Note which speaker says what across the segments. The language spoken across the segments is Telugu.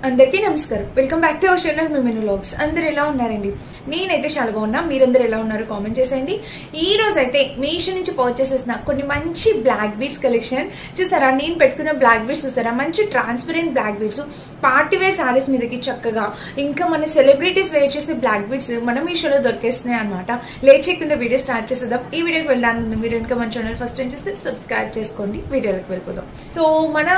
Speaker 1: అందరికీ నమస్కారం. Welcome back to our channel మిమెను వ్లాగ్స్. అందరు ఎలా ఉన్నారండి? నేనైతే చాలా బాగున్నా. మీరందరూ ఎలా ఉన్నారు కామెంట్ చేసేయండి. ఈ రోజు అయితే మీషో నుంచి పర్చేస్ చేసిన కొన్ని మంచి బ్లాక్ బీడ్స్ కలెక్షన్ చూసారా. నేను పెట్టుకున్న బ్లాక్ బీడ్స్ చూసారా, మంచి transparent black beads party wear sarees మీదకి చక్కగా, ఇంకా మన సెలబ్రిటీస్ వేర్ చేసే బ్లాక్ బీడ్స్ మన మీషోలో దొరికేస్తున్నాయి అనమాట. లేట్ చేయకుండా వీడియో స్టార్ట్ చేసేద్దాం. ఈ వీడియోకి వెళ్ళడానికి ముందు మీరు ఇంకా మన ఛానల్ ఫస్ట్ టైం చేస్తే సబ్స్క్రైబ్ చేసుకోండి. వీడియోలోకి వెళ్ళిపోదాం. సో మన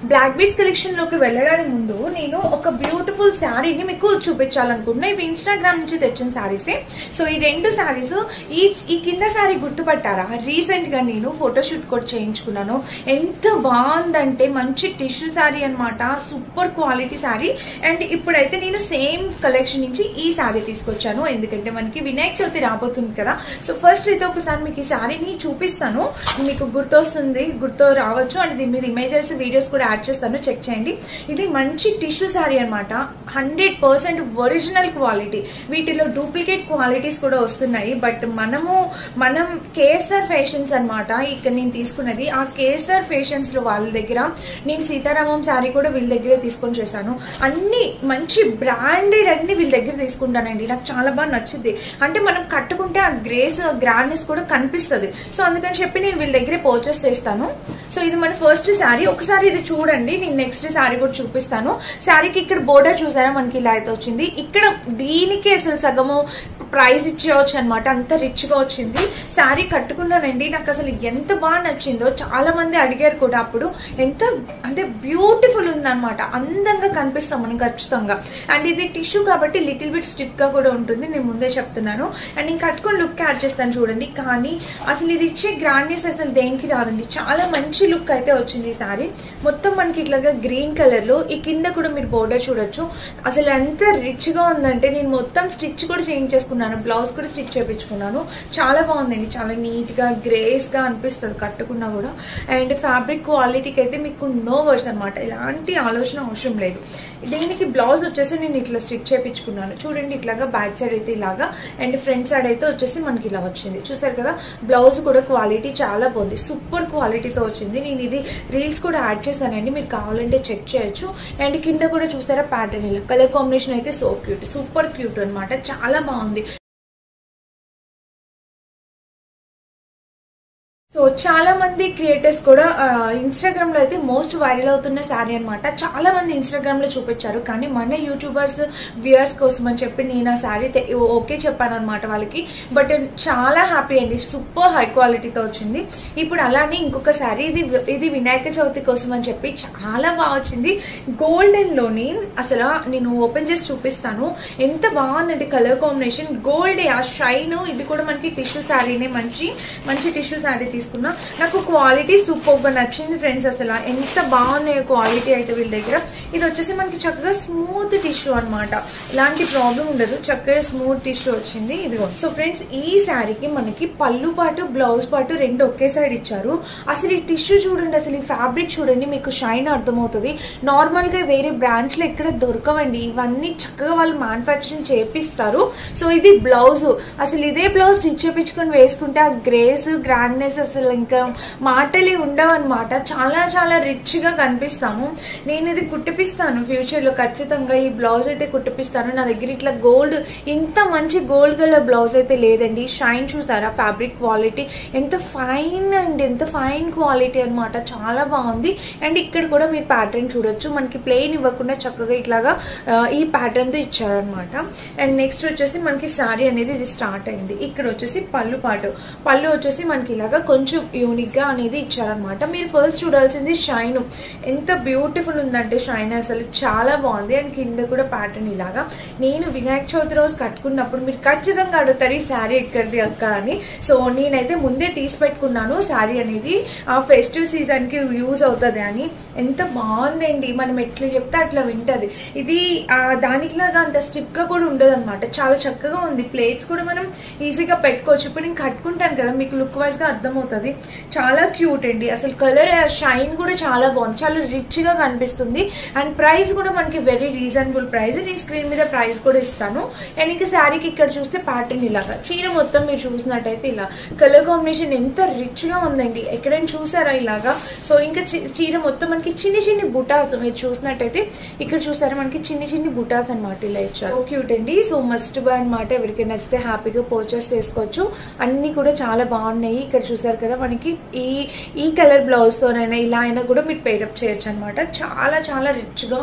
Speaker 1: బ్లాక్ బీడ్స్ కలెక్షన్ లోకి వెళ్ళడానికి ముందు నేను ఒక బ్యూటిఫుల్ శారీని మీకు చూపించాలనుకుంటున్నా. ఇవి ఇన్స్టాగ్రామ్ నుంచి తెచ్చిన శారీసే. సో ఈ రెండు శారీస్, ఈ కింద శారీ గుర్తుపట్టారా? రీసెంట్ గా నేను ఫోటోషూట్ కూడా చేయించుకున్నాను. ఎంత బాగుందంటే మంచి టిష్యూ శారీ అనమాట, సూపర్ క్వాలిటీ శారీ. అండ్ ఇప్పుడైతే నేను సేమ్ కలెక్షన్ నుంచి ఈ శారీ తీసుకొచ్చాను, ఎందుకంటే మనకి వినాయక చవితి రాబోతుంది కదా. సో ఫస్ట్ అయితే ఒకసారి మీకు ఈ శారీని చూపిస్తాను, మీకు గుర్తు రావచ్చు. అండ్ దీని మీద ఇమేజెస్ వీడియోస్ కూడా యాడ్ చేస్తాను, చెక్ చేయండి. ఇది మంచి టిష్యూ శారీ అనమాట, 100% ఒరిజినల్ క్వాలిటీ. వీటిలో డూప్లికేట్ క్వాలిటీస్ కూడా వస్తున్నాయి. బట్ మనం కేఎస్ఆర్ ఫ్యాషన్స్ అనమాట ఇక్కడ నేను తీసుకున్నది. ఆ కేఎస్ఆర్ ఫ్యాషన్స్ లో వాళ్ళ దగ్గర నేను సీతారామం శారీ కూడా వీళ్ళ దగ్గరే తీసుకొని చేశాను. అన్ని మంచి బ్రాండెడ్ అన్ని వీళ్ళ దగ్గర తీసుకుంటానండి. నాకు చాలా బాగా నచ్చింది. అంటే మనం కట్టుకుంటే ఆ గ్రేస్ గ్రాండ్నెస్ కూడా కనిపిస్తుంది. సో అందుకని చెప్పి నేను వీళ్ళ దగ్గరే పర్చేస్ చేస్తాను. సో ఇది మన ఫస్ట్ శారీ. ఒకసారి ఇది చూడండి, నేను నెక్స్ట్ శారీ కూడా చూపిస్తాను. శారీకి ఇక్కడ బోర్డర్ చూసారా, మనకి ఇలా అయితే వచ్చింది. ఇక్కడ దీనికి అసలు సగము ప్రైస్ ఇచ్చేవచ్చు అనమాట, అంత రిచ్ గా వచ్చింది. శారీ కట్టుకున్నానండి, నాకు అసలు ఎంత బాగా నచ్చిందో. చాలా మంది అడిగారు కూడా అప్పుడు. ఎంత అంటే బ్యూటిఫుల్ ఉందన్నమాట, అందంగా కనిపిస్తాం మనం ఖచ్చితంగా. అండ్ ఇది టిష్యూ కాబట్టి లిటిల్ బిట్ స్టిఫ్ గా కూడా ఉంటుంది, నేను ముందే చెప్తున్నాను. అండ్ నేను కట్టుకొని లుక్ యాడ్ చేస్తాను చూడండి. కానీ అసలు ఇది ఇచ్చే గ్రాండ్నెస్ అసలు దేనికి రాదండి. చాలా మంచి లుక్ అయితే వచ్చింది ఈ శారీ. మొత్తం మనకి ఇట్లాగా గ్రీన్ కలర్ లో, ఈ కింద కూడా మీరు బోర్డర్ చూడొచ్చు. అసలు ఎంత రిచ్ గా ఉందంటే నేను మొత్తం స్టిచ్ కూడా చేయించేసుకున్నాను, బ్లౌజ్ కూడా స్టిచ్ చేయించుకున్నాను. చాలా బాగుందండి, చాలా నీట్ గా గ్రేస్ గా అనిపిస్తుంది కట్టుకున్నా కూడా. అండ్ ఫ్యాబ్రిక్ క్వాలిటీకి అయితే మీకు నో వర్డ్స్ అనమాట, ఎలాంటి ఆలోచన అవసరం లేదు. దీనికి బ్లౌజ్ వచ్చేసి నేను ఇట్లా స్టిచ్ చేయించుకున్నాను చూడండి. ఇట్లాగా బ్యాక్ సైడ్ అయితే ఇలాగా, అండ్ ఫ్రంట్ సైడ్ అయితే వచ్చేసి మనకి ఇలా వచ్చింది. చూసారు కదా, బ్లౌజ్ కూడా క్వాలిటీ చాలా బాగుంది, సూపర్ క్వాలిటీతో వచ్చింది. నేను ఇది రీల్స్ కూడా యాడ్ చేస్తానండి, మీరు కావాలంటే చెక్ చేయొచ్చు. అండ్ కింద కూడా చూసారా ప్యాటర్న్, ఇలా కలర్ కాంబినేషన్ అయితే సో క్యూట్, సూపర్ క్యూట్ అనమాట, చాలా బాగుంది. సో చాలా మంది క్రియేటర్స్ కూడా ఇన్స్టాగ్రామ్ లో అయితే మోస్ట్ వైరల్ అవుతున్న శారీ అనమాట. చాలా మంది ఇన్స్టాగ్రామ్ లో చూపించారు, కానీ మన యూట్యూబర్స్ వ్యూయర్స్ కోసం అని చెప్పి నేను ఆ శారీ ఓకే చెప్పాను అనమాట వాళ్ళకి. బట్ చాలా హ్యాపీ అండి, సూపర్ హై క్వాలిటీతో వచ్చింది. ఇప్పుడు అలానే ఇంకొక శారీ, ఇది వినాయక చవితి కోసం అని చెప్పి చాలా బాగా వచ్చింది. గోల్డెన్ లోని అసలు నేను ఓపెన్ చేసి చూపిస్తాను, ఎంత బాగుందండి కలర్ కాంబినేషన్. గోల్డ్ ఆ షైన్. ఇది కూడా మనకి టిష్యూ శారీనే, మంచి టిష్యూ శారీ తీసుకున్నా. నాకు క్వాలిటీ సూపర్ గా నచ్చింది ఫ్రెండ్స్. అసలు ఎంత బాగున్నాయి క్వాలిటీ అయితే వీళ్ళ దగ్గర. ఇది వచ్చేసి మనకి చక్కగా స్మూత్ టిష్యూ అనమాట, ఎలాంటి ప్రాబ్లం ఉండదు, చక్కగా స్మూత్ టిష్యూ వచ్చింది. ఇదిగో. సో ఫ్రెండ్స్ ఈ శారీకి మనకి పళ్ళు పాటు బ్లౌజ్ పాటు రెండు ఒకే సైడ్ ఇచ్చారు. అసలు ఈ టిష్యూ చూడండి, అసలు ఈ ఫ్యాబ్రిక్ చూడండి, మీకు షైన్ అర్థమవుతుంది. నార్మల్ గా వేరే బ్రాండ్స్ లో ఎక్కడ దొరకవండి, ఇవన్నీ చక్కగా వాళ్ళు మ్యానుఫ్యాక్చరింగ్ చేపిస్తారు. సో ఇది బ్లౌజ్, అసలు ఇదే బ్లౌజ్ స్టిచ్ చేపించుకొని వేసుకుంటే ఆ గ్రేస్ గ్రాండ్నెస్ అసలు ఇంకా మాటలే ఉండవు అనమాట. చాలా చాలా రిచ్ గా కనిపిస్తాము. నేను ఇది కుట్టిపిస్తాను ఫ్యూచర్ లో ఖచ్చితంగా. ఈ బ్లౌజ్ అయితే కుట్టిపిస్తాను. నా దగ్గర ఇట్లా గోల్డ్, ఇంత మంచి గోల్డ్ కలర్ బ్లౌజ్ అయితే లేదండి. షైన్ చూసారా, ఫ్యాబ్రిక్ క్వాలిటీ ఎంత ఫైన్ అండ్ ఎంత ఫైన్ క్వాలిటీ అనమాట, చాలా బాగుంది. అండ్ ఇక్కడ కూడా మీరు ప్యాటర్న్ చూడొచ్చు, మనకి ప్లెయిన్ ఇవ్వకుండా చక్కగా ఇట్లాగా ఈ ప్యాటర్న్ తో ఇచ్చారనమాట. అండ్ నెక్స్ట్ వచ్చేసి మనకి శారీ అనేది ఇది స్టార్ట్ అయింది. ఇక్కడ వచ్చేసి పళ్ళు వచ్చేసి మనకి ఇలాగా కొంచెం యూనిక్ గా అనేది ఇచ్చారనమాట. మీరు ఫస్ట్ చూడాల్సింది షైన్, ఎంత బ్యూటిఫుల్ ఉందంటే షైన్ అసలు చాలా బాగుంది. అండ్ కింద కూడా ప్యాటర్న్ ఇలాగా. నేను వినాయక చవితి రోజు కట్టుకున్నప్పుడు మీరు ఖచ్చితంగా అడుగుతారు ఈ శారీ ఎక్కడిది అక్క అని. సో నేనైతే ముందే తీసి పెట్టుకున్నాను శారీ అనేది, ఆ ఫెస్టివ్ సీజన్ కి యూజ్ అవుతుంది అని. ఎంత బాగుందండి, మనం ఎట్లా చెప్తే అట్లా వింటది. ఇది దానికిలాగా అంత స్టిఫ్ గా కూడా ఉండదు అనమాట, చాలా చక్కగా ఉంది. ప్లేట్స్ కూడా మనం ఈజీగా పెట్టుకోవచ్చు. ఇప్పుడు నేను కట్టుకుంటాను కదా, మీకు లుక్ వైజ్ గా అర్థమవుతుంది అవుతుంది. చాలా క్యూట్ అండి, అసలు కలర్ షైన్ కూడా చాలా బాగుంది, చాలా రిచ్ గా కనిపిస్తుంది. అండ్ ప్రైస్ కూడా మనకి వెరీ రీజనబుల్ ప్రైస్. నేను స్క్రీన్ మీద ప్రైస్ కూడా ఇస్తాను. అండ్ ఇంకా శారీకి ఇక్కడ చూస్తే ప్యాటర్న్ ఇలాగా, చీర మొత్తం మీరు చూసినట్టయితే ఇలా కలర్ కాంబినేషన్ ఎంత రిచ్ గా ఉందండి, ఎక్కడైనా చూసారా ఇలాగా. సో ఇంకా చీర మొత్తం మనకి చిన్ని చిన్ని బుటాస్ మీరు చూసినట్టయితే ఇక్కడ చూసారా మనకి చిన్ని చిన్ని బుటాస్ అనమాట ఇలా ఇచ్చారు. క్యూట్ అండి. సో మస్ట్ బై అనమాట, ఎవరికైనా నచ్చితే హ్యాపీగా పర్చేస్ చేసుకోవచ్చు. అన్ని కూడా చాలా బాగున్నాయి. ఇక్కడ చూసారు కదా మనకి ఈ కలర్ బ్లౌజ్ తోనైనా ఇలా అయినా కూడా మీరు పేరప్ చేయొచ్చు అనమాట. చాలా చాలా రిచ్ గా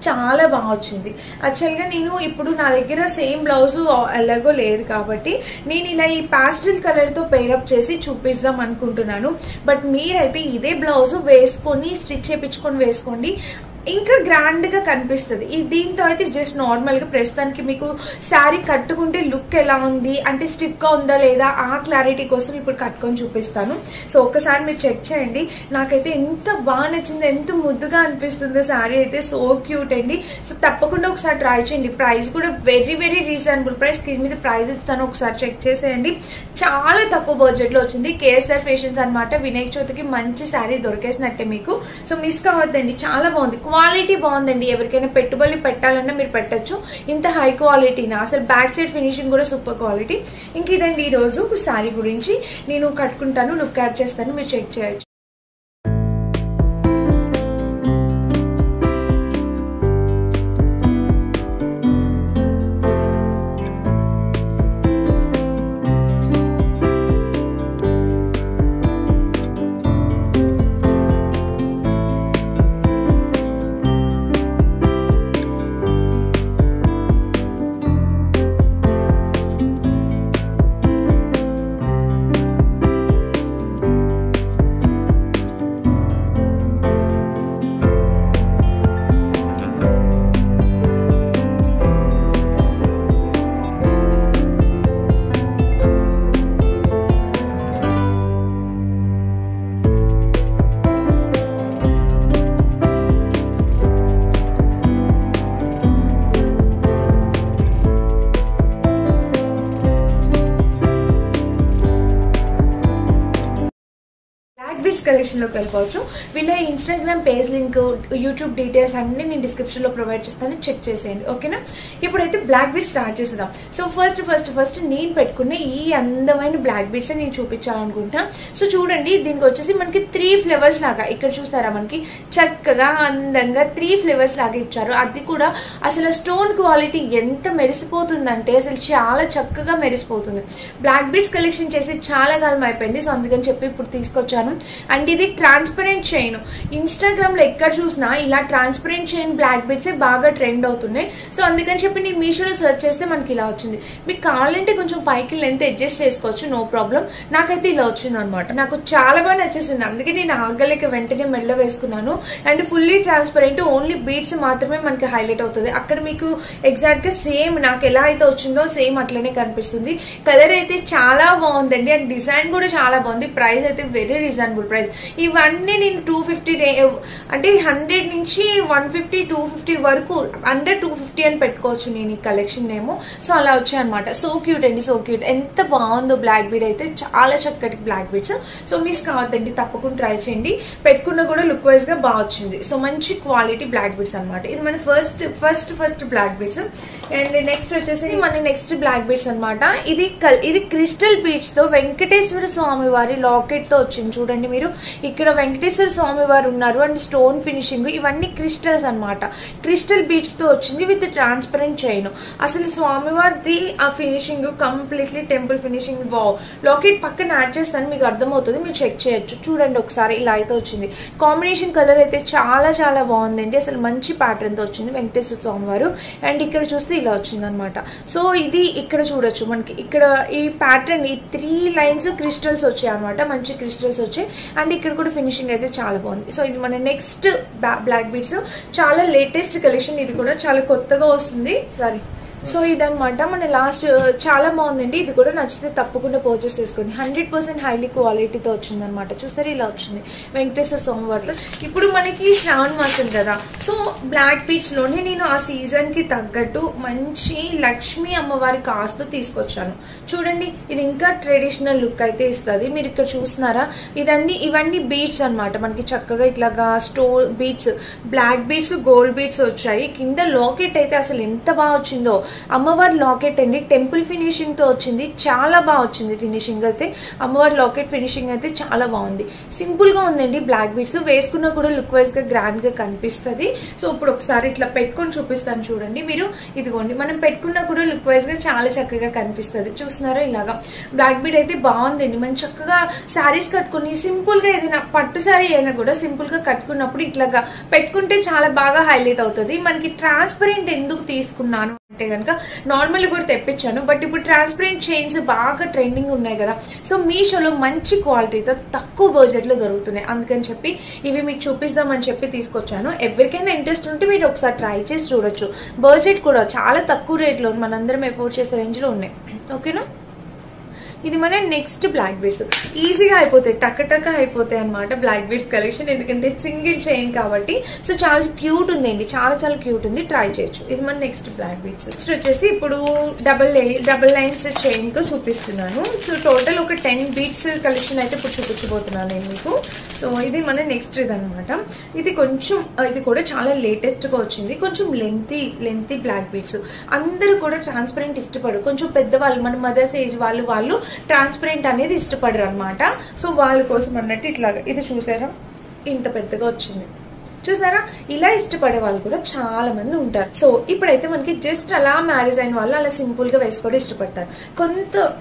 Speaker 1: చాలా బాగా వచ్చింది. యాక్చువల్ గా నేను ఇప్పుడు నా దగ్గర సేమ్ బ్లౌజ్ ఎలాగో లేదు కాబట్టి నేను ఇలా ఈ పాస్టల్ కలర్ తో పేరప్ చేసి చూపిద్దాం అనుకుంటున్నాను. బట్ మీరైతే ఇదే బ్లౌజ్ వేసుకొని స్టిచ్ చేయించుకొని వేసుకోండి, ఇంకా గ్రాండ్ గా కనిపిస్తుంది. దీంతో అయితే జస్ట్ నార్మల్ గా ప్రస్తుతానికి మీకు శారీ కట్టుకుంటే లుక్ ఎలా ఉంది అంటే స్టిఫ్ గా ఉందా లేదా ఆ క్లారిటీ కోసం ఇప్పుడు కట్టుకొని చూపిస్తాను. సో ఒక్కసారి మీరు చెక్ చేయండి. నాకైతే ఎంత బాగా నచ్చింది, ఎంత ముద్దుగా అనిపిస్తుందో శారీ అయితే. సో క్యూట్ అండి. సో తప్పకుండా ఒకసారి ట్రై చేయండి. ప్రైస్ కూడా very very reasonable price. Screen మీద ప్రైస్ ఇస్తాను, ఒకసారి చెక్ చేసేయండి. చాలా తక్కువ బడ్జెట్ లో వచ్చింది. కేఎస్ఆర్ ఫ్యాషన్స్ అనమాట. వినాయక చవితికి మంచి శారీ దొరికేసినట్టే మీకు. సో మిస్ కావద్దండి, చాలా బాగుంది, క్వాలిటీ బాగుందండి. ఎవరికైనా పెట్టుబడి పెట్టాలన్నా మీరు పెట్టచ్చు. ఇంత హై క్వాలిటీనా, అసలు బ్యాక్ సైడ్ ఫినిషింగ్ కూడా సూపర్ క్వాలిటీ. ఇంక ఇదండి ఈ రోజు శారీ గురించి. నేను కట్టుకుంటాను, లుక్ యాడ్ చేస్తాను, మీరు చెక్ చేయొచ్చు. కలెక్షన్ లోకి వెళ్ళిపోవచ్చు. వీళ్ళ Instagram page link, YouTube details అన్ని నేను డిస్క్రిప్షన్ లో ప్రొవైడ్ చేస్తాను, చెక్ చేసేయండి. ఓకేనా. ఇప్పుడైతే బ్లాక్ బీడ్స్ స్టార్ట్ చేద్దాం. సో ఫస్ట్ నేను పెట్టుకున్న ఈ అందమైన బ్లాక్ బీడ్స్ నేను చూపించాలనుకుంటా. సో చూడండి, దీనికి వచ్చేసి మనకి 3 ఫ్లేవర్స్ లాగా ఇక్కడ చూస్తారా మనకి చక్కగా అందంగా 3 ఫ్లేవర్స్ లాగా ఇచ్చారు. అది కూడా అసలు స్టోన్ క్వాలిటీ ఎంత మెరిసిపోతుందంటే అసలు చాలా చక్కగా మెరిసిపోతుంది. బ్లాక్ బీడ్స్ కలెక్షన్ చేసి చాలా కాలం అయిపోయింది. సో అందుకని చెప్పి ఇప్పుడు తీసుకొచ్చాను. అండ్ ఇది ట్రాన్స్పరెంట్ చైన్. ఇన్స్టాగ్రామ్ లో ఎక్కడ చూసినా ఇలా ట్రాన్స్పరెంట్ చైన్ బ్లాక్ బీడ్స్ బాగా ట్రెండ్ అవుతున్నాయి. సో అందుకని చెప్పి నేను మీషోలో సెర్చ్ చేస్తే మనకి ఇలా వచ్చింది. మీకు కావాలంటే కొంచెం పైకి లెంత్ అడ్జస్ట్ చేసుకోవచ్చు, నో ప్రాబ్లం. నాకైతే ఇలా వచ్చింది అనమాట. నాకు చాలా బాగా నచ్చేసింది, అందుకే నేను ఆగలేక వెంటనే మెడలో వేసుకున్నాను. And fully transparent, only beads మాత్రమే మనకి హైలైట్ అవుతుంది. అక్కడ మీకు ఎగ్జాక్ట్ గా సేమ్ నాకు ఎలా అయితే వచ్చిందో సేమ్ అట్లనే కనిపిస్తుంది. కలర్ అయితే చాలా బాగుందండి. అండ్ డిజైన్ కూడా చాలా బాగుంది. ప్రైస్ అయితే వెరీ రీజనబుల్ ప్రైస్. ఇవన్నీ నేను 250 అంటే 100 నుంచి 150 250 వరకు అండర్ 250 అని పెట్టుకోవచ్చు నేను ఈ కలెక్షన్ నేమో. సో అలా వచ్చాయి అనమాట. సో క్యూట్ అండి, సో క్యూట్. ఎంత బాగుందో బ్లాక్ బీడ్ అయితే, చాలా చక్కటి బ్లాక్ బీడ్స్. సో మిస్ కావద్దండి, తప్పకుండా ట్రై చేయండి. పెట్టుకున్న కూడా లుక్ వైజ్ గా బాగా వచ్చింది. సో మంచి క్వాలిటీ బ్లాక్ బీడ్స్ అనమాట. ఇది మన first black beads. And next వచ్చేసి మన నెక్స్ట్ బ్లాక్ బీడ్స్ అనమాట. ఇది క్రిస్టల్ బీడ్స్ తో వెంకటేశ్వర స్వామి వారి లాకెట్ తో వచ్చింది. చూడండి మీరు, ఇక్కడ వెంకటేశ్వర స్వామి వారు ఉన్నారు అండ్ స్టోన్ ఫినిషింగ్, ఇవన్నీ క్రిస్టల్స్ అనమాట. క్రిస్టల్ బీడ్స్ తో వచ్చింది విత్ ట్రాన్స్పరెంట్ చైన్. అసలు స్వామివారిది ఆ finishing completely temple finishing. Wow. Locket పక్కన యాడ్ చేస్తాను, మీకు అర్థమవుతుంది, మీరు చెక్ చేయొచ్చు. చూడండి ఒకసారి, ఇలా అయితే వచ్చింది. కాంబినేషన్ కలర్ అయితే చాలా చాలా బాగుందండి. అసలు మంచి ప్యాటర్న్ తో వచ్చింది వెంకటేశ్వర స్వామి వారు. అండ్ ఇక్కడ చూస్తే ఇలా వచ్చింది అనమాట. సో ఇది ఇక్కడ చూడొచ్చు మనకి, ఇక్కడ ఈ ప్యాటర్న్ ఈ 3 లైన్స్ క్రిస్టల్స్ వచ్చాయి అనమాట. మంచి క్రిస్టల్స్ వచ్చాయి. అండ్ ఇక్కడ కూడా ఫినిషింగ్ అయితే చాలా బాగుంది. సో ఇది మన నెక్స్ట్ బ్లాక్ బీడ్స్. చాలా లేటెస్ట్ కలెక్షన్, ఇది కూడా చాలా కొత్తగా వస్తుంది. సారీ సో ఇదనమాట మన లాస్ట్ చాలా బాగుందండి. ఇది కూడా నచ్చితే తప్పకుండా పర్చేస్ చేసుకోండి. 100% హైలీ క్వాలిటీతో వచ్చింది అనమాట. చూసారు ఇలా వచ్చింది వెంకటేశ్వర సోమవారం. ఇప్పుడు మనకి శ్రావణ మాసం కదా, సో బ్లాక్ బీడ్స్ లోనే నేను ఆ సీజన్ కి తగ్గట్టు మంచి లక్ష్మీ అమ్మవారి కాస్త తీసుకొచ్చాను. చూడండి ఇది ఇంకా ట్రెడిషనల్ లుక్ అయితే ఇస్తుంది. మీరు ఇక్కడ చూస్తున్నారా, ఇవన్నీ బీడ్స్ అనమాట. మనకి చక్కగా ఇట్లాగా stone beads, black beads, gold beads వచ్చాయి. కింద లాకెట్ అయితే అసలు ఎంత బాగా వచ్చిందో. అమ్మవారి లాకెట్ అండి, టెంపుల్ ఫినిషింగ్ తో వచ్చింది. చాలా బాగా వచ్చింది ఫినిషింగ్ అయితే. అమ్మవారి లాకెట్ ఫినిషింగ్ అయితే చాలా బాగుంది. సింపుల్ గా ఉందండి. బ్లాక్ బీడ్స్ వేసుకున్నా కూడా లుక్ వైజ్ గా గ్రాండ్ గా కనిపిస్తుంది. సో ఇప్పుడు ఒకసారి ఇట్లా పెట్టుకొని చూపిస్తాను చూడండి మీరు. ఇదిగోండి మనం పెట్టుకున్నా కూడా లుక్ వైజ్ గా చాలా చక్కగా కనిపిస్తుంది. చూస్తున్నారా ఇలాగా బ్లాక్ బీడ్ అయితే బాగుందండి. మనం చక్కగా శారీస్ కట్టుకుని సింపుల్ గా ఏదైనా పట్టు శారీ అయినా కూడా సింపుల్ గా కట్టుకున్నప్పుడు ఇట్లాగా పెట్టుకుంటే చాలా బాగా హైలైట్ అవుతుంది. మనకి ట్రాన్స్పరెంట్ ఎందుకు తీసుకున్నాను అంటే కనుక నార్మల్ కూడా తెప్పించాను, బట్ ఇప్పుడు ట్రాన్స్పరెంట్ చైన్స్ బాగా ట్రెండింగ్ ఉన్నాయి కదా. సో మీషోలో మంచి క్వాలిటీతో తక్కువ బడ్జెట్ లో దొరుకుతున్నాయి. అందుకని చెప్పి ఇవి మీకు చూపిస్తామని చెప్పి తీసుకొచ్చాను. ఎవరికైనా ఇంట్రెస్ట్ ఉంటే మీరు ఒకసారి ట్రై చేసి చూడొచ్చు. బడ్జెట్ కూడా చాలా తక్కువ రేట్ లో మనందరం ఎఫోర్డ్ చేసే రేంజ్ లో ఉన్నాయి. ఓకేనా. ఇది మన నెక్స్ట్ బ్లాక్ బీడ్స్. ఈజీగా అయిపోతాయి, టక్క అయిపోతాయి అనమాట బ్లాక్ బీడ్స్ కలెక్షన్. ఎందుకంటే సింగిల్ చైన్ కాబట్టి. సో చాలా క్యూట్ ఉందండి, చాలా క్యూట్ ఉంది. ట్రై చేయొచ్చు. ఇది మన నెక్స్ట్ బ్లాక్ బీడ్స్. నెక్స్ట్ వచ్చేసి ఇప్పుడు డబల్ లైన్స్ చైన్ తో చూపిస్తున్నాను. సో టోటల్ ఒక 10 బీడ్స్ కలెక్షన్ అయితే ఇప్పుడు చూపించబోతున్నాను నేను మీకు. సో ఇది మన నెక్స్ట్ ఇదనమాట. ఇది కూడా చాలా లేటెస్ట్ గా వచ్చింది. కొంచెం లెంతీ బ్లాక్ బీడ్స్. అందరూ కూడా ట్రాన్స్పరెంట్ ఇష్టపడరు. కొంచెం పెద్దవాళ్ళు, మన మదర్స్ ఏజ్ వాళ్ళు ట్రాన్స్పరెంట్ అనేది ఇష్టపడరు అనమాట. సో వాళ్ళ కోసం అన్నట్టు ఇట్లాగా ఇది చూసారా ఇంత పెద్దగా వచ్చింది. చూసారా ఇలా ఇష్టపడే వాళ్ళు కూడా చాలా మంది ఉంటారు. సో ఇప్పుడైతే మనకి జస్ట్ అలా మ్యారేజ్ అయిన వాళ్ళు అలా సింపుల్ గా వేసుకోవడం ఇష్టపడతారు.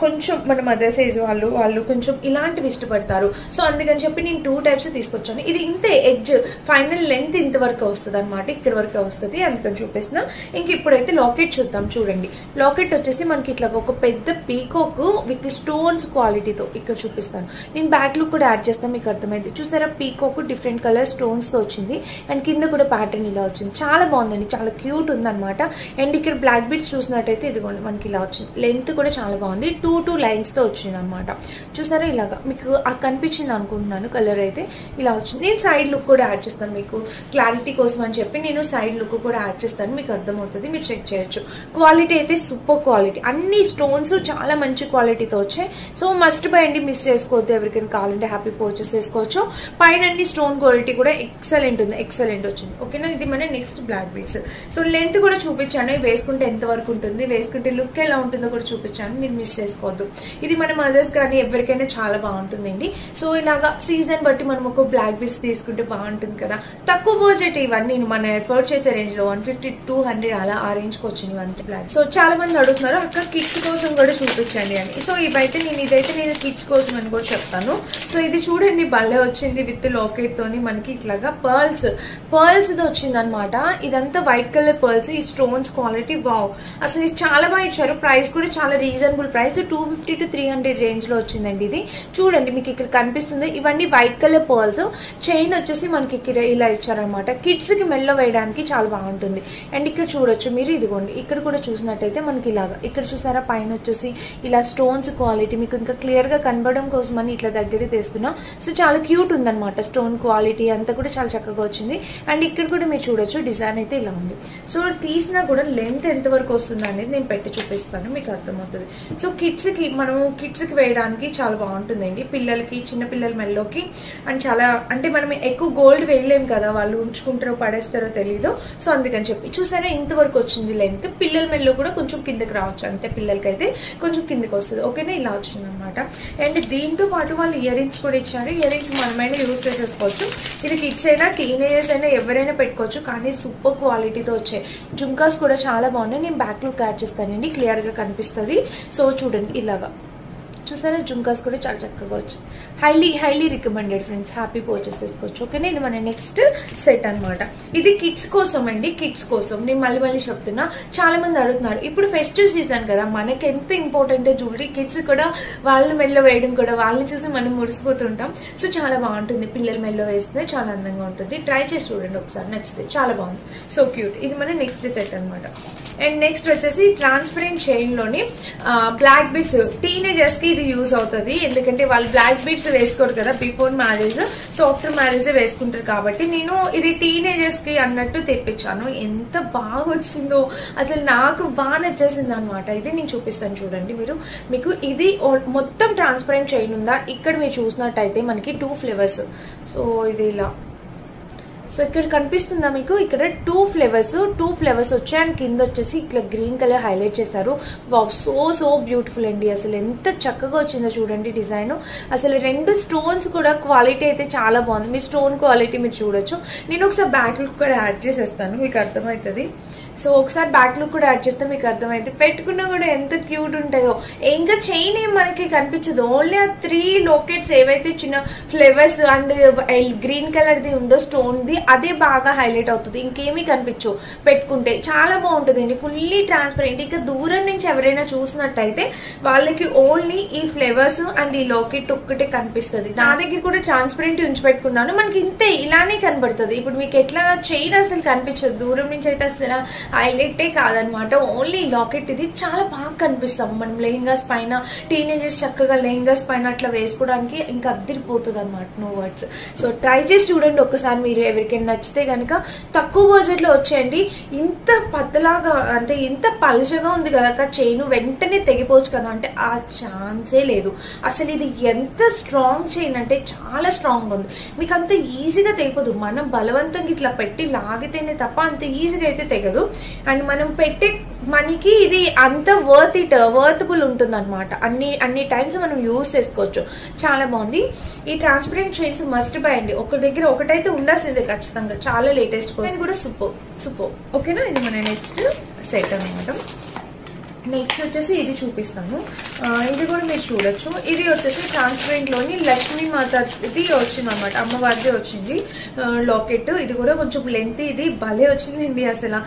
Speaker 1: కొంచెం మన మదర్స్ ఏజ్ వాళ్ళు కొంచెం ఇలాంటివి ఇష్టపడతారు. సో అందుకని చెప్పి నేను 2 టైప్స్ తీసుకొచ్చాను. ఇది ఇంతే ఎడ్జ్ ఫైనల్ లెంత్ ఇంతవరకు వస్తుంది అనమాట, ఇక్కడ వరకు వస్తుంది. అందుకని చూపిస్తున్నా. ఇంక ఇప్పుడైతే లాకెట్ చూద్దాం. చూడండి లాకెట్ వచ్చేసి మనకి ఇట్లా ఒక పెద్ద పీకాక్ విత్ స్టోన్స్ క్వాలిటీతో ఇక్కడ చూపిస్తాను. నేను బ్యాక్ లుక్ కూడా యాడ్ చేస్తాను, మీకు అర్థమైంది. చూసారా పీకాక్ డిఫరెంట్ కలర్ స్టోన్స్ తో వచ్చింది. అండ్ కింద కూడా ప్యాటర్న్ ఇలా వచ్చింది. చాలా బాగుందండి, చాలా క్యూట్ ఉందన్నమాట. అండ్ ఇక్కడ బ్లాక్ బీడ్స్ చూసినట్టయితే ఇదిగోండి మనకి ఇలా వచ్చింది. లెంత్ కూడా చాలా బాగుంది. 2 లైన్స్ తో వచ్చింది అనమాట. చూసారా ఇలాగా మీకు కనిపించింది అనుకుంటున్నాను. కలర్ అయితే ఇలా వచ్చింది. నేను సైడ్ లుక్ కూడా యాడ్ చేస్తాను మీకు క్లారిటీ కోసం అని చెప్పి. నేను సైడ్ లుక్ కూడా యాడ్ చేస్తాను, మీకు అర్థమవుతుంది. మీరు చెక్ చేయొచ్చు. క్వాలిటీ అయితే సూపర్ క్వాలిటీ. అన్ని స్టోన్స్ చాలా మంచి క్వాలిటీతో వచ్చాయి. సో మస్ట్ బై అండి, మిస్ చేసుకోవద్దు. ఎవరికైనా కావాలంటే హ్యాపీ పర్చేస్ చేసుకోవచ్చు. పైన అన్ని స్టోన్ క్వాలిటీ కూడా ఎక్సలెంట్ ఉంది, ఎక్సలెంట్ వచ్చింది. ఓకేనా. ఇది మన next black beads. So length కూడా చూపించాను, వేసుకుంటే ఎంత వరకు ఉంటుంది, వేసుకుంటే లుక్ ఎలా ఉంటుందో కూడా చూపించాను. మీరు మిస్ చేసుకోవద్దు. ఇది మన మదర్స్ కానీ ఎవరికైనా చాలా బాగుంటుందండి. సో ఇలాగా సీజన్ బట్టి మనం ఒక బ్లాక్ బీడ్స్ తీసుకుంటే బాగుంటుంది కదా. తక్కువ బడ్జెట్ ఇవన్నీ మన ఎఫర్ట్ చేసే రేంజ్ లో 150-200 అలా ఆ రేంజ్ కి వచ్చింది ఇవంతా బ్లాక్. సో చాలా మంది అడుగుతున్నారు అక్క కిడ్స్ కోసం కూడా చూపించండి అని. సో ఇదైతే నేను కిడ్స్ కోసం అని కూడా చెప్తాను. సో ఇది చూడండి భలే వచ్చింది. విత్ లాకెట్ తోని మనకి ఇట్లాగా పర్ల్స్ వచ్చింది అనమాట. ఇదంతా వైట్ కలర్ పర్ల్స్. ఈ స్టోన్స్ క్వాలిటీ వావ్, అసలు ఇది చాలా బాగా ఇచ్చారు. ప్రైస్ కూడా చాలా రీజనబుల్ ప్రైస్, 250-300 రేంజ్ లో వచ్చిందండి. ఇది చూడండి మీకు ఇక్కడ కనిపిస్తుంది. ఇవన్నీ వైట్ కలర్ పర్ల్స్. చైన్ వచ్చేసి మనకి ఇక్కడ ఇలా ఇచ్చారనమాట. కిడ్స్ కి మెల్లో వేయడానికి చాలా బాగుంటుంది. అండ్ ఇక్కడ చూడొచ్చు మీరు, ఇదిగోండి ఇక్కడ కూడా చూసినట్టయితే మనకి ఇలాగా ఇక్కడ చూసారా పైన వచ్చేసి ఇలా స్టోన్స్ క్వాలిటీ మీకు ఇంకా క్లియర్ గా కనబడడం కోసం అని ఇట్లా దగ్గర తెస్తున్నా. సో చాలా క్యూట్ ఉందన్నమాట. స్టోన్ క్వాలిటీ అంతా కూడా చాలా చక్కగా వచ్చింది. అండ్ ఇక్కడ కూడా మీరు చూడొచ్చు డిజైన్ అయితే ఇలా ఉంది. సో తీసినా కూడా లెంత్ ఎంత వరకు వస్తుంది అనేది నేను పెట్టి చూపిస్తాను, మీకు అర్థమవుతుంది. సో కిడ్స్ కి వేయడానికి చాలా బాగుంటుందండి. పిల్లలకి, చిన్న పిల్లల మెల్లోకి. అండ్ చాలా అంటే మనం ఎక్కువ గోల్డ్ వేయలేం కదా, వాళ్ళు ఉంచుకుంటారో పడేస్తారో తెలీదు. సో అందుకని చెప్పి చూసారా ఇంతవరకు వచ్చింది లెంత్. పిల్లల మెల్లో కూడా కొంచెం కిందకి రావచ్చు అంతే, పిల్లలకైతే కొంచెం కిందకి వస్తుంది. ఓకేనా ఇలా వచ్చింది అనమాట. అండ్ దీంతో పాటు వాళ్ళు ఇయర్ రింగ్స్ కూడా ఇచ్చారు. ఇయర్ రింగ్స్ మనమైనా యూజ్ చేసేసుకోవచ్చు. ఇది కిడ్స్ అయినా టీనేజర్స్ అయినా ఎవరైనా పెట్టుకోవచ్చు. కానీ సూపర్ క్వాలిటీతో వచ్చాయి. జుంకాస్ కూడా చాలా బాగున్నాయి. నేను బ్యాక్ లుక్ యాడ్ చేస్తానండి, క్లియర్ గా కనిపిస్తుంది. సో చూడండి ఇలాగా చూసారా జుంకాస్ కూడా చాలా చక్కగా వచ్చాయి. Highly recommended friends, happy purchase చేసుకోవచ్చు. ఓకేనా, ఇది మన నెక్స్ట్ సెట్ అనమాట. ఇది కిడ్స్ కోసం అండి, కిడ్స్ కోసం. నేను మళ్ళీ చెప్తున్నా, చాలా మంది అడుగుతున్నారు. ఇప్పుడు ఫెస్టివ్ సీజన్ కదా, మనకి ఎంత ఇంపార్టెంట్ జ్యువెలరీ, కిడ్స్ కూడా వాళ్ళ మెల్లో వేయడం కూడా వాళ్ళని చూసి మనం మురిసిపోతుంటాం. సో చాలా బాగుంటుంది, పిల్లల మెల్లో వేస్తే చాలా అందంగా ఉంటుంది. ట్రై చేసి చూడండి ఒకసారి, నచ్చితే. చాలా బాగుంది, సో క్యూట్. ఇది మన నెక్స్ట్ సెట్ అనమాట. అండ్ నెక్స్ట్ వచ్చేసి ట్రాన్స్పరెంట్ చైన్ లోని బ్లాక్ బీడ్స్. టీనేజర్స్ కి ఇది యూజ్ అవుతుంది, ఎందుకంటే వాళ్ళు బ్లాక్ బీడ్స్ వేసుకోరు కదా before marriage, so after marriage వేసుకుంటారు. కాబట్టి నేను ఇది టీనేజర్స్ కి అన్నట్టు తెప్పించాను. ఎంత బాగా వచ్చిందో అసలు, నాకు బాగా నచ్చేసింది అనమాట. ఇది నేను చూపిస్తాను చూడండి మీరు. మీకు ఇది మొత్తం ట్రాన్స్పరెంట్ చైన్ ఉందా, ఇక్కడ మీరు చూసినట్టయితే మనకి 2 ఫ్లేవర్స్. సో ఇది ఇలా, సో ఇక్కడ కనిపిస్తుందా మీకు, ఇక్కడ 2 ఫ్లేవర్స్ వచ్చాయి. అండ్ కింద వచ్చేసి ఇట్లా గ్రీన్ కలర్ హైలైట్ చేశారు. వావ్, సో బ్యూటిఫుల్ అండి. అసలు ఎంత చక్కగా వచ్చిందో చూడండి డిజైన్. అసలు 2 స్టోన్స్ కూడా క్వాలిటీ అయితే చాలా బాగుంది. మీ స్టోన్ క్వాలిటీ మీరు చూడొచ్చు. నేను ఒకసారి బ్యాక్ లుక్ కూడా యాడ్ చేసేస్తాను, మీకు అర్థమవుతుంది. సో ఒకసారి బ్యాక్ లుక్ కూడా యాడ్ చేస్తే మీకు అర్థమైంది. పెట్టుకున్నా కూడా ఎంత క్యూట్ ఉంటాయో. ఇంకా చైన్ ఏం మనకి కనిపించదు, ఓన్లీ ఆ 3 లోకెట్స్ ఏవైతే చిన్న flavours and green colour the ఉందో స్టోన్ ది, అదే బాగా హైలైట్ అవుతుంది. ఇంకేమీ కనిపించవు పెట్టుకుంటే. చాలా బాగుంటుంది, ఫుల్లీ ట్రాన్స్పరెంట్. ఇక దూరం నుంచి ఎవరైనా చూసినట్టయితే వాళ్ళకి ఓన్లీ ఈ ఫ్లేవర్స్ అండ్ ఈ లాకెట్ ఒక్కటే కనిపిస్తుంది. నా దగ్గర కూడా ట్రాన్స్పరెంట్ ఉంచి పెట్టుకున్నాను, మనకి ఇంతే ఇలానే కనబడుతుంది. ఇప్పుడు మీకు ఎట్లా చైన్ అసలు కనిపించదు, దూరం నుంచి అయితే అసలు హైలైటే కాదనమాట. Only locket. ఇది చాలా బాగా కనిపిస్తాం మనం లెహంగాస్ పైన, టీనేజర్స్ చక్కగా లెహంగాస్ పైన అట్లా వేసుకోవడానికి ఇంకా అద్దరిపోతుంది అనమాట, నో వర్డ్స్. సో ట్రై చేసి చూడండి ఒకసారి మీరు. ఎవరికైనా నచ్చితే కనుక తక్కువ బడ్జెట్ లో వచ్చేయండి. ఇంత పద్దలాగా అంటే ఇంత పలుచగా ఉంది కదా చైన్, వెంటనే తెగిపోవచ్చు కదా అంటే ఆ ఛాన్సే లేదు. అసలు ఇది ఎంత స్ట్రాంగ్ చైన్ అంటే చాలా స్ట్రాంగ్ ఉంది. మీకు అంత ఈజీగా తెగిపోదు, మనం బలవంతంగా ఇట్లా పెట్టి లాగితేనే తప్ప అంత ఈజీగా అయితే తెగదు. అండ్ మనం పెట్టే మనకి ఇది అంత వర్తబుల్ ఉంటుంది అనమాట. అన్ని టైమ్స్ మనం యూజ్ చేసుకోవచ్చు. చాలా బాగుంది. ఈ ట్రాన్స్పరెంట్ చైన్స్ మస్ట్ బై అండి. ఒక దగ్గర ఒకటైతే ఉండాల్సిందే ఖచ్చితంగా. చాలా లేటెస్ట్ కోసం కూడా సూపర్. ఓకేనా, ఇది మన నెక్స్ట్ సెట్ అనమాట. నెక్స్ట్ వచ్చేసి ఇది చూపిస్తాను. ఇది కూడా మీరు చూడొచ్చు. ఇది వచ్చేసి ట్రాన్స్పరెంట్ లోని లక్ష్మీ మాతది వచ్చింది అనమాట, అమ్మవారిది వచ్చింది లాకెట్. ఇది కూడా కొంచెం లెంత్, ఇది భలే వచ్చిందండి అసలు.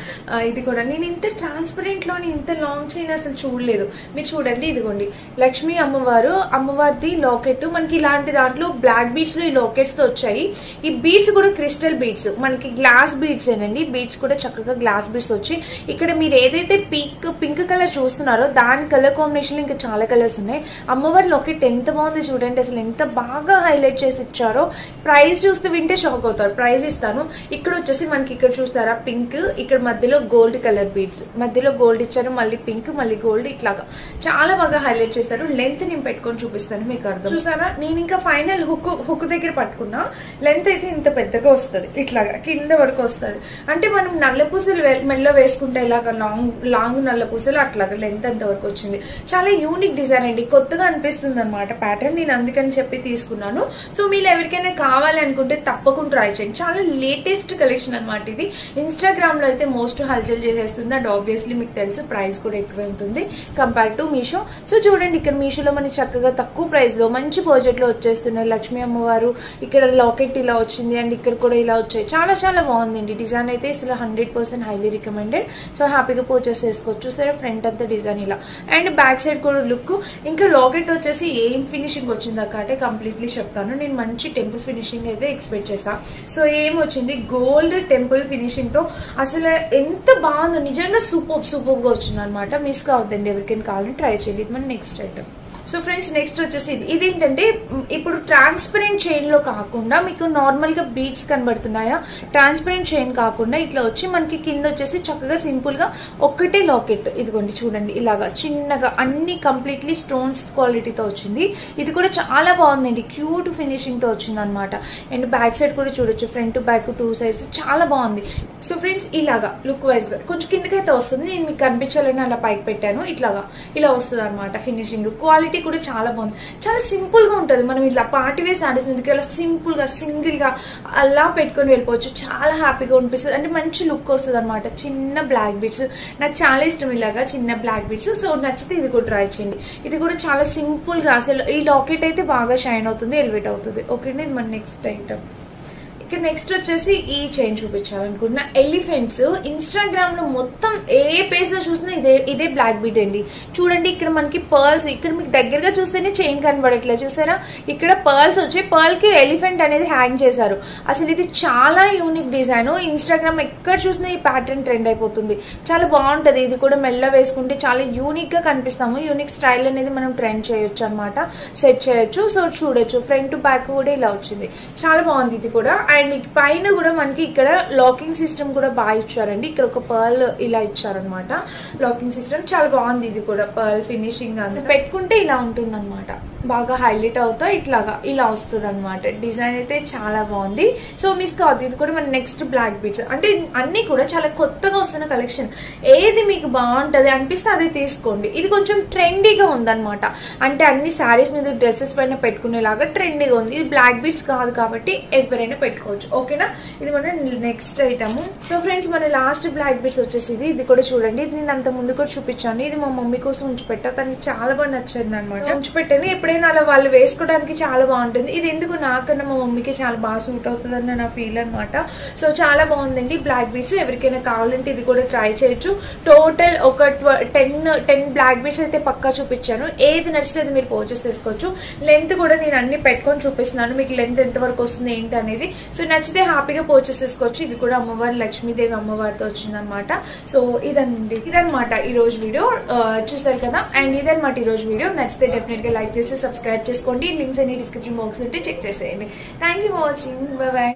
Speaker 1: ఇది కూడా నేను ఇంత ట్రాన్స్పరెంట్ లోని ఇంత లాంగ్ చైన్ అసలు చూడలేదు. మీరు చూడండి, ఇదిగోండి లక్ష్మీ అమ్మవారిది లాకెట్. మనకి ఇలాంటి దాంట్లో బ్లాక్ బీడ్స్ లో ఈ లాకెట్స్ తో వచ్చాయి. ఈ బీడ్స్ కూడా క్రిస్టల్ బీడ్స్, మనకి గ్లాస్ బీడ్స్ ఏనండి. బీడ్స్ కూడా చక్కగా గ్లాస్ బీడ్స్ వచ్చి, ఇక్కడ మీరు ఏదైతే పింక్ కలర్ చూస్తున్నారో దాని కలర్ కాంబినేషన్ ఇంకా చాలా కలర్స్ ఉన్నాయి. అమ్మవారి లాకెట్ ఎంత బాగుంది చూడండి, అసలు ఎంత బాగా హైలైట్ చేసి ఇచ్చారో. ప్రైస్ చూస్తే వింటే షాక్ అవుతారు. ప్రైస్ ఇస్తాను. ఇక్కడ వచ్చేసి మనకి ఇక్కడ చూస్తారా పింక్, ఇక్కడ మధ్యలో గోల్డ్ కలర్ బీడ్స్, మధ్యలో గోల్డ్ ఇచ్చారు, మళ్ళీ పింక్, మళ్ళీ గోల్డ్, ఇట్లాగా చాలా బాగా హైలైట్ చేశారు. లెంత్ నేను పెట్టుకొని చూపిస్తాను మీకు అర్థం. చూసారా, నేను ఇంకా ఫైనల్ హుక్ దగ్గర పట్టుకున్నా. లెంత్ అయితే ఇంత పెద్దగా వస్తుంది, ఇట్లాగా కింద వరకు వస్తుంది. అంటే మనం నల్ల పూసలు మెల్లో వేసుకుంటే ఇలాగా లాంగ్ నల్ల పూసలు అట్లాగా లెంత్ అంత వరకు వచ్చింది. చాలా యూనిక్ డిజైన్ అండి, కొత్తగా అనిపిస్తుంది అనమాట ప్యాటర్న్. నేను అందుకని చెప్పి తీసుకున్నాను. సో మీరు ఎవరికైనా కావాలి అనుకుంటే తప్పకుండా ట్రై చేయండి. చాలా లేటెస్ట్ కలెక్షన్ అనమాట ఇది. ఇన్స్టాగ్రామ్ లో అయితే మోస్ట్ హల్చల్ చేసేస్తుంది. అండ్ ఆబ్వియస్లీ మీకు తెలుసు ప్రైస్ కూడా ఎక్కువ ఉంటుంది కంపేర్ టు మీషో. సో చూడండి, ఇక్కడ మీషోలో మనకి చక్కగా తక్కువ ప్రైస్ లో మంచి బడ్జెట్ లో వచ్చేస్తున్నారు. లక్ష్మీ అమ్మవారు ఇక్కడ లాకెట్ ఇలా వచ్చింది, అండ్ ఇక్కడ కూడా ఇలా వచ్చాయి. చాలా బాగుందండి డిజైన్ అయితే. అసలు 100% హైలీ రికమెండెడ్. సో హ్యాపీగా పర్చేస్ చేసుకోవచ్చు. సరే, ఫ్రంట్ అంతా డిజైన్ ఇలా, అండ్ బ్యాక్ సైడ్ కూడా లుక్. ఇంకా లాకెట్ వచ్చేసి ఏం ఫినిషింగ్ వచ్చిందా అంటే కంప్లీట్లీ చెప్తాను. నేను మంచి టెంపుల్ ఫినిషింగ్ అయితే ఎక్స్పెక్ట్ చేస్తా. సో ఏం వచ్చింది, గోల్డ్ టెంపుల్ ఫినిషింగ్ తో అసలు ఎంత బాగుందో, నిజంగా సూపర్ గా వచ్చింది అనమాట. మిస్ కావద్దండి, ఎవరికైనా కావాలని ట్రై చేయండి. ఇది మన next item. So friends, next వచ్చేసి ఇదేంటంటే ఇప్పుడు ట్రాన్స్పరెంట్ చైన్ లో కాకుండా మీకు నార్మల్ గా బీడ్స్ కనబడుతున్నాయా, ట్రాన్స్పరెంట్ చైన్ కాకుండా ఇట్లా వచ్చి మనకి కింద వచ్చేసి చక్కగా సింపుల్ గా ఒక్కటే లాకెట్. ఇదిగోండి చూడండి, ఇలాగా చిన్నగా అన్ని కంప్లీట్లీ స్టోన్స్ క్వాలిటీతో వచ్చింది. ఇది కూడా చాలా బాగుందండి, క్యూట్ ఫినిషింగ్ తో వచ్చింది అనమాట. అండ్ బ్యాక్ సైడ్ కూడా చూడొచ్చు, ఫ్రంట్ బ్యాక్ 2 సైడ్స్ చాలా బాగుంది. సో ఫ్రెండ్స్, ఇలాగా లుక్ వైజ్ గా కొంచెం కిందకైతే వస్తుంది. నేను మీకు కనిపించాలని అలా పైకి పెట్టాను. ఇలా వస్తుంది అనమాట ఫినిషింగ్. క్వాలిటీ క్వాలిటీ కూడా చాలా బాగుంది. చాలా సింపుల్ గా ఉంటది. మనం ఇట్లా పార్టీ వేర్ శారీస్ మీదకి అలా సింపుల్ గా సింగిల్ గా అలా పెట్టుకుని వెళ్ళిపోవచ్చు. చాలా హ్యాపీగా అనిపిస్తుంది. అంటే మంచి లుక్ వస్తుంది అనమాట. చిన్న బ్లాక్ బీడ్స్ నాకు చాలా ఇష్టం, ఇలాగా చిన్న బ్లాక్ బీడ్స్. సో నచ్చితే ఇది కూడా ట్రై చేయండి. ఇది కూడా చాలా సింపుల్ గా, అసలు ఈ లాకెట్ అయితే బాగా షైన్ అవుతుంది, ఎలివేట్ అవుతుంది. ఓకేనా, ఇది మన నెక్స్ట్ ఐటమ్. ఇక్కడ నెక్స్ట్ వచ్చేసి ఈ చైన్ చూపించాలనుకుంటున్నా. ఎలిఫెంట్స్ ఇన్స్టాగ్రామ్ లో మొత్తం ఏ పేజ్ లో చూసినా ఇదే బ్లాక్ బీట్ అండి. చూడండి ఇక్కడ మనకి పర్ల్స్, ఇక్కడ మీకు దగ్గరగా చూస్తేనే చైన్ కనబడట్లేదు, చూసారా? ఇక్కడ పర్ల్స్ వచ్చాయి, పర్ల్ కి ఎలిఫెంట్ అనేది హ్యాంగ్ చేశారు. అసలు ఇది చాలా యూనిక్ డిజైన్. ఇన్స్టాగ్రామ్ ఎక్కడ చూసినా ఈ ప్యాటర్న్ ట్రెండ్ అయిపోతుంది. చాలా బాగుంటది. ఇది కూడా మెల్ల వేసుకుంటే చాలా యూనిక్ గా కనిపిస్తాము. యూనిక్ స్టైల్ అనేది మనం ట్రెండ్ చేయొచ్చు అనమాట, సెట్ చేయొచ్చు. సో చూడొచ్చు, ఫ్రంట్ టు బ్యాక్ కూడా ఇలా వచ్చింది. చాలా బాగుంది ఇది కూడా. అండ్ పైన కూడా మనకి ఇక్కడ లాకింగ్ సిస్టమ్ కూడా బాగా ఇచ్చారండి. ఇక్కడ ఒక పర్ల్ ఇలా ఇచ్చారనమాట, లాకింగ్ సిస్టమ్. చాలా బాగుంది ఇది కూడా. పర్ల్ ఫినిషింగ్ అంతా పెట్టుకుంటే ఇలా ఉంటుంది అనమాట, బాగా హైలైట్ అవుతా ఇట్లాగా ఇలా వస్తుంది అనమాట. డిజైన్ అయితే చాలా బాగుంది. సో మిస్ కాదు. ఇది కూడా మన నెక్స్ట్ బ్లాక్ బీడ్స్. అంటే అన్ని కూడా చాలా కొత్తగా వస్తున్న కలెక్షన్. ఏది మీకు బాగుంటది అనిపిస్తే అదే తీసుకోండి. ఇది కొంచెం ట్రెండీగా ఉందన్నమాట. అంటే అన్ని శారీస్ మీద డ్రెస్సెస్ పైన పెట్టుకునేలాగా ట్రెండీగా ఉంది. ఇది బ్లాక్ బీడ్స్ కాదు కాబట్టి ఎవరైనా పెట్టుకోవచ్చు. ఓకేనా, ఇది మన నెక్స్ట్ ఐటమ్. సో ఫ్రెండ్స్, మన లాస్ట్ బ్లాక్ బీడ్స్ వచ్చేసి ఇది కూడా చూడండి. ఇది నేను అంత ముందు కూడా చూపించాను. ఇది మా మమ్మీ కోసం ఉంచిపెట్టా, తనకి చాలా బాగా నచ్చింది అనమాట. ఉంచిపెట్టాను. ఎప్పుడైనా అలా వాళ్ళు వేసుకోవడానికి చాలా బాగుంటుంది. ఇది ఎందుకు నాకన్నా మా మమ్మీకి చాలా బాగా సూట్ అవుతుందని నా ఫీల్ అనమాట. సో చాలా బాగుందండి బ్లాక్ బీడ్స్. ఎవరికైనా కావాలంటే ఇది కూడా ట్రై చేయొచ్చు. టోటల్ ఒక 10 బ్లాక్ బీడ్స్ అయితే పక్కా చూపించాను. ఏది నచ్చితే అది మీరు పర్చేస్ చేసుకోవచ్చు. లెంత్ కూడా నేను అన్ని పెట్టుకొని చూపిస్తున్నాను, మీకు లెంత్ ఎంత వరకు వస్తుంది ఏంటి అనేది. సో నచ్చితే హ్యాపీగా పర్చేస్ చేసుకోవచ్చు. ఇది కూడా అమ్మవారి లక్ష్మీదేవి అమ్మవారితో వచ్చిందనమాట. సో ఇదన్నమాట ఈ రోజు వీడియో. చూసారు కదా. అండ్ ఇదన్నమాట ఈ రోజు వీడియో. నచ్చితే డెఫినెట్ గా లైక్ చేసి సబ్స్క్రైబ్ చేసుకోండి. లింక్స్ అన్ని డిస్క్రిప్షన్ బాక్స్ ఉంటే చెక్ చేసేయండి. Thank you for watching. By by.